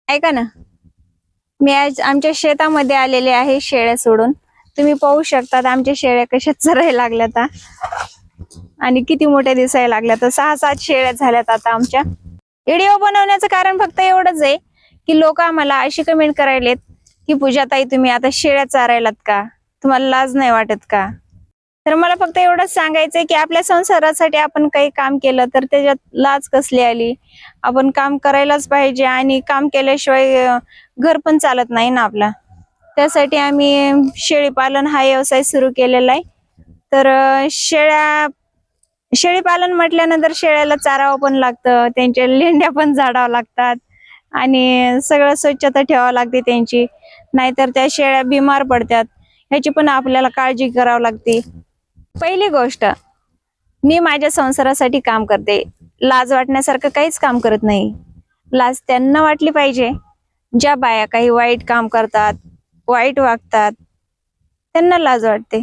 ऐका ना, मी आज आमच्या शेतामध्ये आलेले आहे शेळ्या सोडून. तुम्ही पाहू शकतात आमच्या शेळ्या कशा चरायला लागल्यात आणि किती मोठ्या दिसायला लागल्यात. 6-7 शेळ्या झाल्यात आता आमच्या. व्हिडिओ बनवण्याचं कारण फक्त एवढंच आहे की लोक आम्हाला अशी कमेंट करायलेत की पूजाताई तुम्ही आता शेळ्या चारायलात का, तुम्हाला लाज नाही वाटत का? तर मला फक्त एवढंच सांगायचंय की आपल्या संसारासाठी आपण काही काम केलं तर त्याच्यात लाज कसली आली? आपण काम करायलाच पाहिजे आणि काम केल्याशिवाय घर पण चालत नाही ना आपला. त्यासाठी आम्ही शेळी पालन हा व्यवसाय सुरू केलेला आहे. तर शेळी पालन म्हटल्यानंतर शेळ्याला चारावं पण लागतं, त्यांच्या लेंड्या पण झाडावं लागतात आणि सगळं स्वच्छता ठेवावं लागते त्यांची, नाहीतर त्या शेळ्या बिमार पडतात. ह्याची पण आपल्याला काळजी करावी लागते. पहिली गोष्ट, मी माझ्या संसारासाठी काम करते. लाज वाटण्यासारखं काहीच काम करत नाही. लाज त्यांना वाटली पाहिजे ज्या बाया काही वाईट काम करतात, वाईट वागतात, त्यांना लाज वाटते.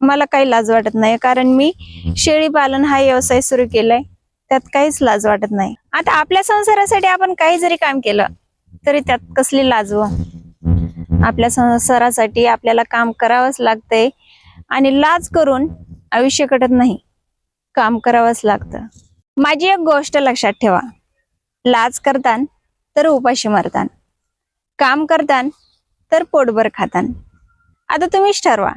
मला काही लाज वाटत नाही, कारण मी शेळी पालन हा व्यवसाय सुरू केलाय, त्यात काहीच लाज वाटत नाही. आता आपल्या संसारासाठी आपण काही जरी काम केलं तरी त्यात कसली लाज व? आपल्या संसारासाठी आपल्याला काम करावंच लागतंय आणि लाज करून आयुष्य कटत नाही, काम करावंच लागतं. माझी एक गोष्ट लक्षात ठेवा, लाज करतान तर उपाशी मरतान, काम करतान तर पोटभर खातान. आता तुम्हीच ठरवा,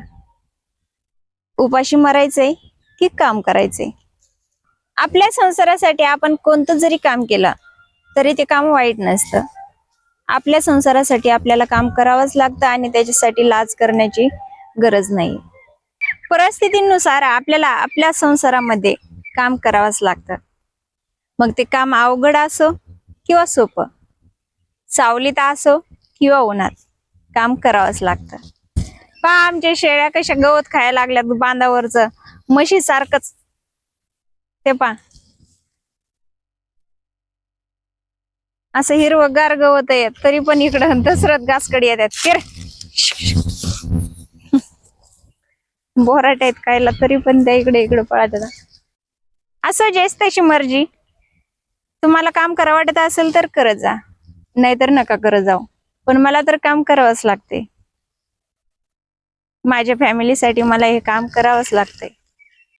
उपाशी मरायचंय की काम करायचंय. आपल्या संसारासाठी आपण कोणतं जरी काम केलं तरी ते काम वाईट नसतं. आपल्या संसारासाठी आपल्याला काम करावंच लागतं आणि त्याच्यासाठी लाज करण्याची गरज नाही. परिस्थितीनुसार आपल्याला आपल्या संसारामध्ये काम करावंच लागतं. मग ते काम अवघड असो किंवा सोपं, सावलीत असो किंवा उन्हात, काम करावंच लागतं. पहा आमच्या शेळ्या कशा गवत खायला लागल्यात बांधावरच, म्हशी सारखंच. ते पहा असं हिरवगार गवत आहे, तरी पण इकडं दसरथ घासकडी येतात. फिर बोराट आहेत खायला, तरी पण त्या इकडे इकडे पळतात. असं जेच त्याची मर्जी. तुम्हाला काम करा वाटत असेल तर करत जा, नाहीतर नका करत जाऊ. पण मला तर काम करावंच लागते. माझ्या फॅमिलीसाठी मला हे काम करावंच लागतंय.